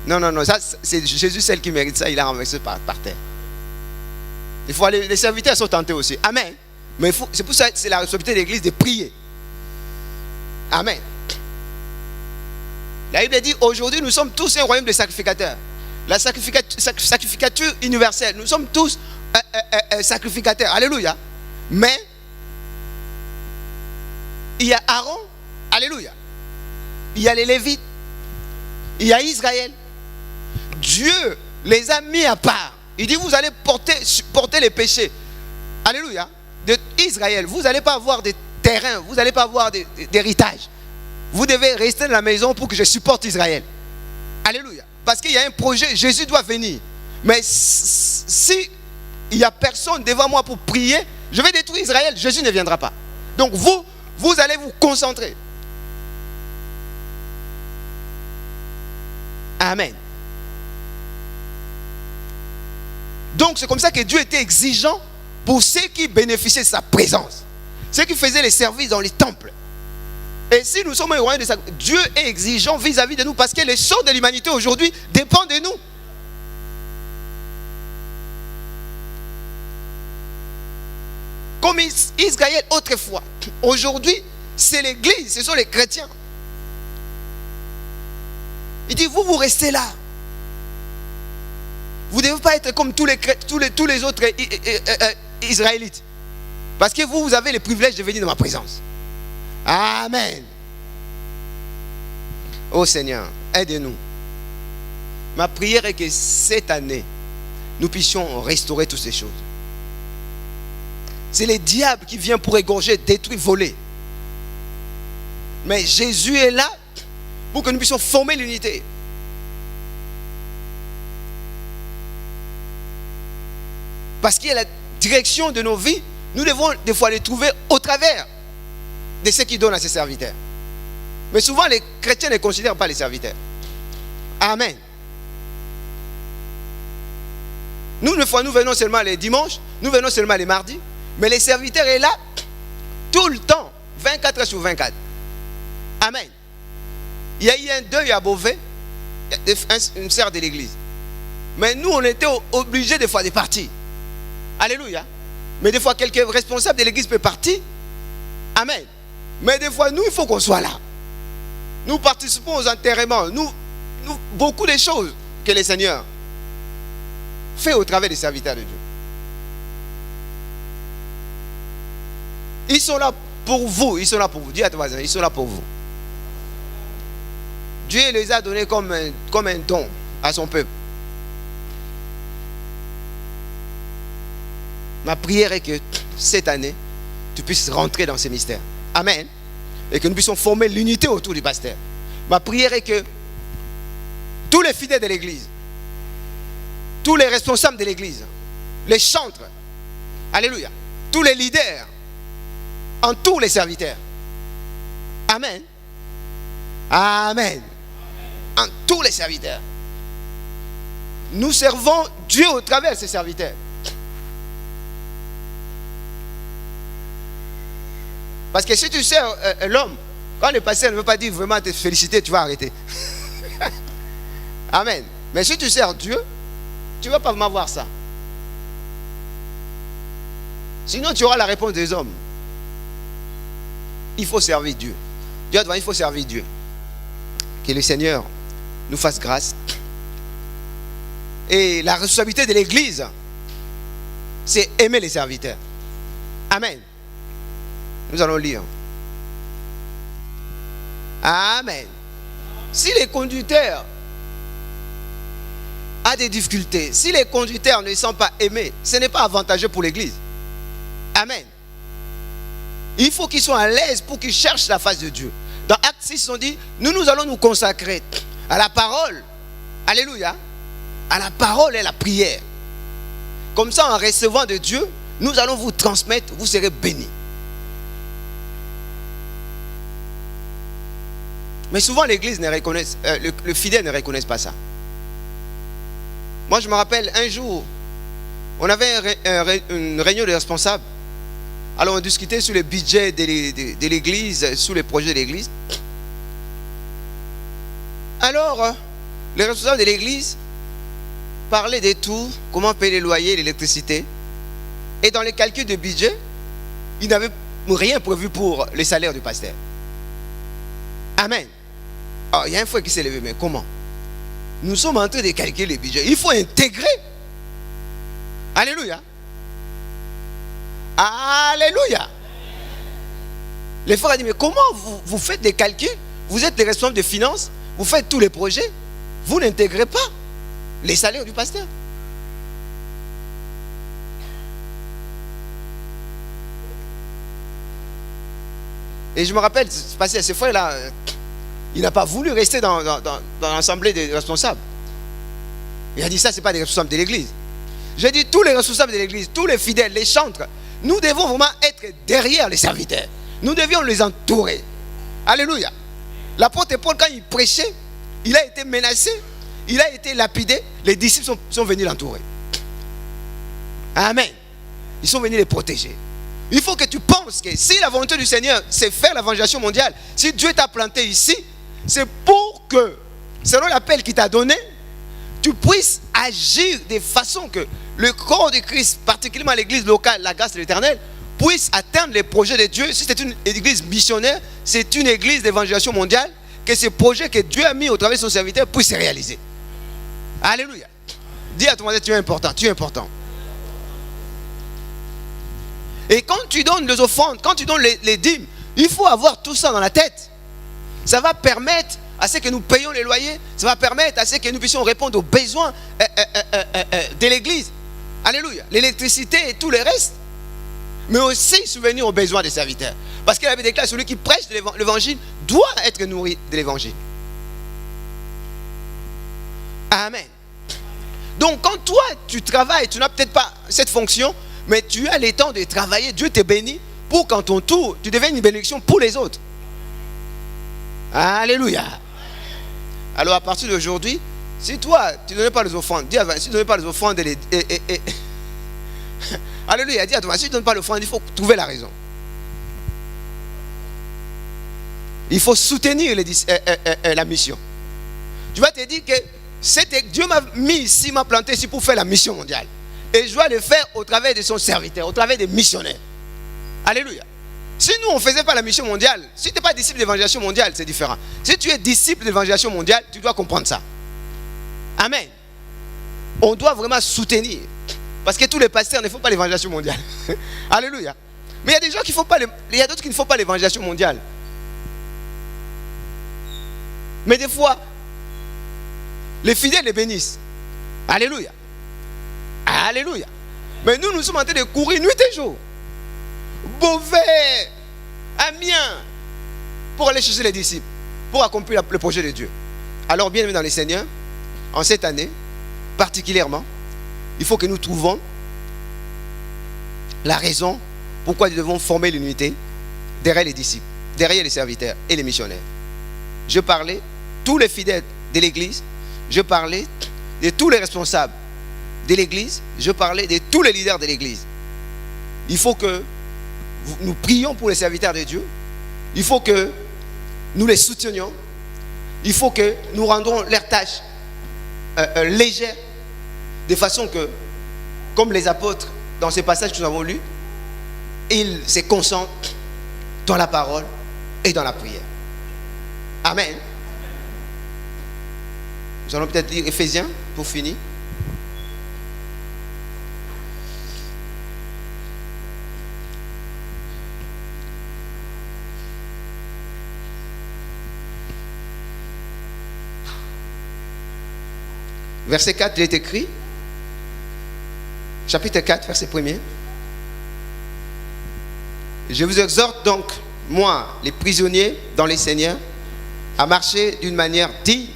Non, ça, c'est Jésus, celle qui mérite ça, il a renversé par terre. Il faut aller, les serviteurs sont tentés aussi. Amen. Mais c'est pour ça que c'est la responsabilité de l'église de prier. Amen. La Bible dit, aujourd'hui, nous sommes tous un royaume de sacrificateurs. La sacrificature universelle. Nous sommes tous sacrificateurs. Alléluia. Mais, il y a Aaron. Alléluia. Il y a les Lévites. Il y a Israël. Dieu les a mis à part. Il dit, vous allez porter les péchés. Alléluia. D'Israël. Vous n'allez pas avoir de terrain. Vous n'allez pas avoir d'héritage. Vous devez rester dans la maison pour que je supporte Israël. Alléluia. Parce qu'il y a un projet. Jésus doit venir. Mais si il n'y a personne devant moi pour prier, je vais détruire Israël. Jésus ne viendra pas. Donc vous allez vous concentrer. Amen. Donc c'est comme ça que Dieu était exigeant pour ceux qui bénéficiaient de sa présence. Ceux qui faisaient les services dans les temples. Et si nous sommes un royaume de sa... Dieu est exigeant vis-à-vis de nous parce que les sorts de l'humanité aujourd'hui dépendent de nous. Comme Israël autrefois. Aujourd'hui, c'est l'église, ce sont les chrétiens. Il dit, vous restez là. Vous ne devez pas être comme tous les autres Israélites. Parce que vous avez le privilège de venir dans ma présence. Amen. Oh Seigneur, aide-nous. Ma prière est que cette année, nous puissions restaurer toutes ces choses. C'est le diable qui vient pour égorger, détruire, voler. Mais Jésus est là pour que nous puissions former l'unité. Parce qu'il y a la direction de nos vies, nous devons des fois les trouver au travers de ce qui donnent à ses serviteurs. Mais souvent les chrétiens ne considèrent pas les serviteurs. Amen. Nous, des fois, nous venons seulement les dimanches, nous venons seulement les mardis, mais les serviteurs sont là tout le temps, 24 heures sur 24. Amen. Il y a eu un deuil à Beauvais, une sœur de l'église. Mais nous, on était obligés des fois de partir. Alléluia. Mais des fois, quelques responsables de l'église peuvent partir. Amen. Mais des fois, nous, il faut qu'on soit là. Nous participons aux enterrements. Nous beaucoup de choses que le Seigneur fait au travers des serviteurs de Dieu. Ils sont là pour vous. Ils sont là pour vous. Dis à ton voisin, ils sont là pour vous. Dieu les a donnés comme un don à son peuple. Ma prière est que cette année, tu puisses rentrer dans ces mystères. Amen. Et que nous puissions former l'unité autour du pasteur. Ma prière est que tous les fidèles de l'église tous les responsables de l'église, les chantres, alléluia, tous les leaders, en tous les serviteurs. Amen. Amen. En tous les serviteurs. Nous servons Dieu au travers de ces serviteurs. Parce que si tu sers l'homme, quand le pasteur ne veut pas dire vraiment te féliciter, tu vas arrêter. Amen. Mais si tu sers Dieu, tu ne vas pas vraiment voir ça. Sinon, tu auras la réponse des hommes. Il faut servir Dieu. Dieu, il faut servir Dieu. Que le Seigneur nous fasse grâce. Et la responsabilité de l'église, c'est aimer les serviteurs. Amen. Nous allons lire. Amen. Si les conducteurs ont des difficultés, si les conducteurs ne sont pas aimés, ce n'est pas avantageux pour l'église. Amen. Il faut qu'ils soient à l'aise pour qu'ils cherchent la face de Dieu. Dans Acte 6, on dit, nous allons nous consacrer à la parole. Alléluia. À la parole et à la prière. Comme ça, en recevant de Dieu, nous allons vous transmettre, vous serez bénis. Mais souvent, l'église ne reconnaît, le fidèle ne reconnaît pas ça. Moi, je me rappelle, un jour, on avait une réunion de responsables. Alors, on discutait sur le budget de l'église, sur les projets de l'église. Alors, les responsables de l'église parlaient de tout, comment payer les loyers, l'électricité. Et dans les calculs de budget, ils n'avaient rien prévu pour les salaires du pasteur. Amen. Alors, il y a un frère qui s'est levé, mais comment? Nous sommes en train de calculer les budgets. Il faut intégrer. Alléluia. Alléluia. Les frères ont dit, mais comment vous faites des calculs? Vous êtes les responsables de finances, vous faites tous les projets, vous n'intégrez pas les salaires du pasteur. Et je me rappelle, c'est passé à ce frère-là, il n'a pas voulu rester dans l'assemblée des responsables. Il a dit, ça, ce n'est pas des responsables de l'église. J'ai dit, tous les responsables de l'église, tous les fidèles, les chantres, nous devons vraiment être derrière les serviteurs. Nous devions les entourer. Alléluia. L'apôtre Paul, quand il prêchait, il a été menacé, il a été lapidé, les disciples sont venus l'entourer. Amen. Ils sont venus les protéger. Il faut que tu penses que si la volonté du Seigneur, c'est faire l'évangélisation mondiale, si Dieu t'a planté ici, c'est pour que, selon l'appel qu'il t'a donné, tu puisses agir de façon que le corps de Christ, particulièrement l'église locale, la grâce de l'Éternel, puisse atteindre les projets de Dieu. Si c'est une église missionnaire, c'est une église d'évangélisation mondiale, que ces projets que Dieu a mis au travers de son serviteur puissent se réaliser. Alléluia. Dis à ton voisin, tu es important, tu es important. Et quand tu donnes les offrandes, quand tu donnes les dîmes, il faut avoir tout ça dans la tête. Ça va permettre à ce que nous payons les loyers, ça va permettre à ce que nous puissions répondre aux besoins de l'église. Alléluia. L'électricité et tout le reste. Mais aussi subvenir aux besoins des serviteurs. Parce qu'il avait déclaré, celui qui prêche l'évangile doit être nourri de l'évangile. Amen. Donc quand toi tu travailles, tu n'as peut-être pas cette fonction, mais tu as le temps de travailler, Dieu te bénit pour qu'en ton tour, tu deviennes une bénédiction pour les autres. Alléluia. Alors à partir d'aujourd'hui, si toi, tu ne donnais pas les offrandes, dis si tu ne donnais pas les offrandes, alléluia, dis à toi, si tu ne donnes pas l'offrande, il faut trouver la raison. Il faut soutenir la mission. Tu vas te dire que Dieu m'a mis ici, m'a planté ici pour faire la mission mondiale. Et je dois le faire au travers de son serviteur, au travers des missionnaires. Alléluia. Si nous, on ne faisait pas la mission mondiale, si tu n'es pas disciple d'évangélisation mondiale, c'est différent. Si tu es disciple d'évangélisation mondiale, tu dois comprendre ça. Amen. On doit vraiment soutenir. Parce que tous les pasteurs ne font pas l'évangélisation mondiale. Alléluia. Mais il y a des gens qui font pas, il y a d'autres qui ne font pas l'évangélisation mondiale. Mais des fois, les fidèles les bénissent. Alléluia. Alléluia. Mais nous sommes en train de courir nuit et jour. Beauvais, Amiens, pour aller chercher les disciples, pour accomplir le projet de Dieu. Alors, bien aimé dans les Seigneurs, en cette année, particulièrement, il faut que nous trouvions la raison pourquoi nous devons former l'unité derrière les disciples, derrière les serviteurs et les missionnaires. Je parlais de tous les fidèles de l'église, je parlais de tous les responsables de l'église, je parlais de tous les leaders de l'église. Il faut que nous prions pour les serviteurs de Dieu, il faut que nous les soutenions, il faut que nous rendons leurs tâches légères, de façon que, comme les apôtres, dans ces passages que nous avons lus, ils se concentrent dans la parole et dans la prière. Amen. Nous allons peut-être lire Éphésiens pour finir. Verset 4, il est écrit, chapitre 4, verset 1er. Je vous exhorte donc, moi, les prisonniers dans les Seigneurs, à marcher d'une manière digne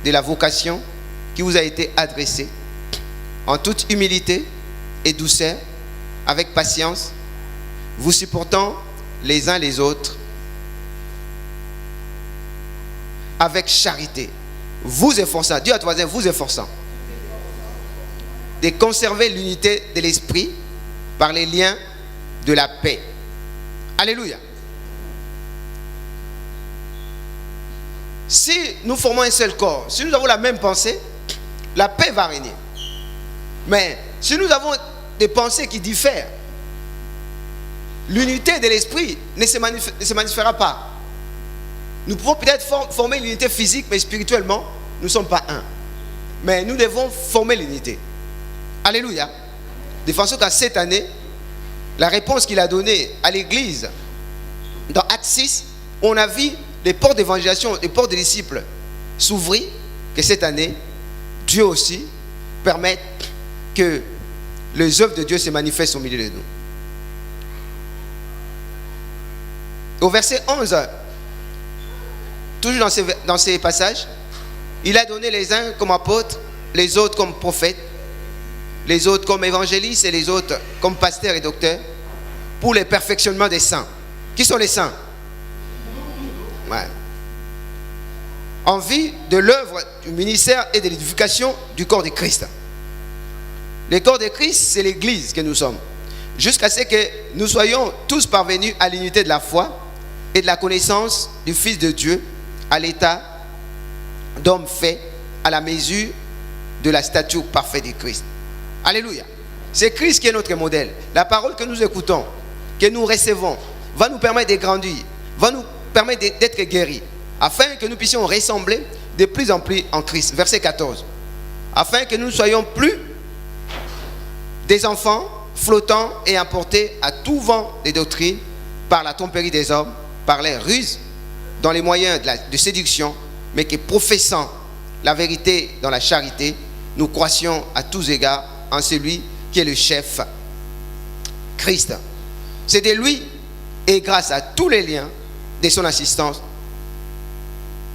de la vocation qui vous a été adressée, en toute humilité et douceur, avec patience, vous supportant les uns les autres, avec charité, vous efforçant, dis à ton voisin, vous efforçant, de conserver l'unité de l'esprit par les liens de la paix. Alléluia. Si nous formons un seul corps, si nous avons la même pensée, la paix va régner. Mais si nous avons des pensées qui diffèrent, l'unité de l'esprit ne se manifestera pas. Nous pouvons peut-être former l'unité physique, mais spirituellement, nous ne sommes pas un. Mais nous devons former l'unité. Alléluia. De façon qu'à cette année, la réponse qu'il a donnée à l'église, dans Actes 6, on a vu les portes d'évangélisation, les portes des disciples s'ouvrir, que cette année, Dieu aussi permette que les œuvres de Dieu se manifestent au milieu de nous. Au verset 11, toujours dans ces passages, il a donné les uns comme apôtres, les autres comme prophètes, les autres comme évangélistes et les autres comme pasteurs et docteurs, pour le perfectionnement des saints. Qui sont les saints? Ouais. En vue de l'œuvre du ministère et de l'édification du corps de Christ. Le corps de Christ, c'est l'église que nous sommes. Jusqu'à ce que nous soyons tous parvenus à l'unité de la foi et de la connaissance du Fils de Dieu, à l'état d'homme fait à la mesure de la stature parfaite de Christ. Alléluia. C'est Christ qui est notre modèle. La parole que nous écoutons, que nous recevons, va nous permettre de grandir, va nous permettre d'être guéris, afin que nous puissions ressembler de plus en plus en Christ. Verset 14. Afin que nous ne soyons plus des enfants flottants et emportés à tout vent des doctrines par la tromperie des hommes, par les ruses, dans les moyens de séduction, mais que professant la vérité dans la charité, nous croissions à tous égards en celui qui est le chef, Christ. C'est de lui et grâce à tous les liens de son assistance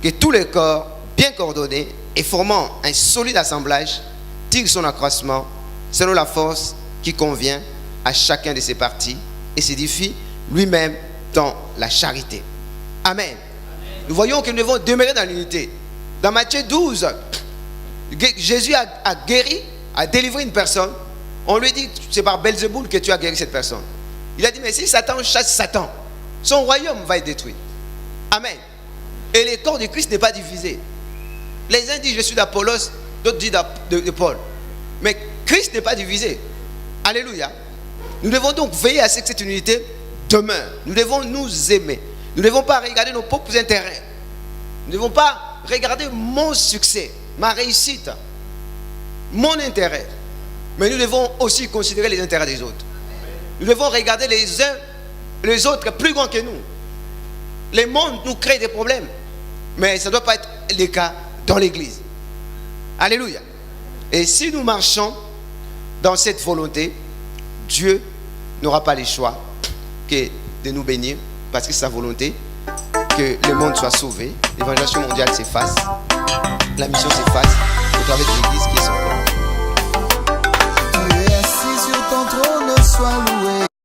que tous les corps bien coordonnés et formant un solide assemblage tirent son accroissement selon la force qui convient à chacun de ses parties et s'édifie lui-même dans la charité. Amen. Amen. Nous voyons que nous devons demeurer dans l'unité. Dans Matthieu 12, Jésus a guéri, a délivré une personne. On lui dit, c'est par Belzéboul que tu as guéri cette personne. Il a dit, mais si Satan chasse Satan, son royaume va être détruit. Amen. Et le corps de Christ n'est pas divisé. Les uns disent, je suis d'Apollos, d'autres disent de Paul. Mais Christ n'est pas divisé. Alléluia. Nous devons donc veiller à ce que cette unité demeure. Nous devons nous aimer. Nous ne devons pas regarder nos propres intérêts. Nous ne devons pas regarder mon succès, ma réussite, mon intérêt. Mais nous devons aussi considérer les intérêts des autres. Nous devons regarder les uns les autres plus grands que nous. Le monde nous crée des problèmes. Mais ça ne doit pas être le cas dans l'église. Alléluia. Et si nous marchons dans cette volonté, Dieu n'aura pas le choix que de nous bénir, parce que c'est sa volonté que le monde soit sauvé, l'évangélisation mondiale s'efface, la mission s'efface au travers de l'église qui est son corps.
soit loué.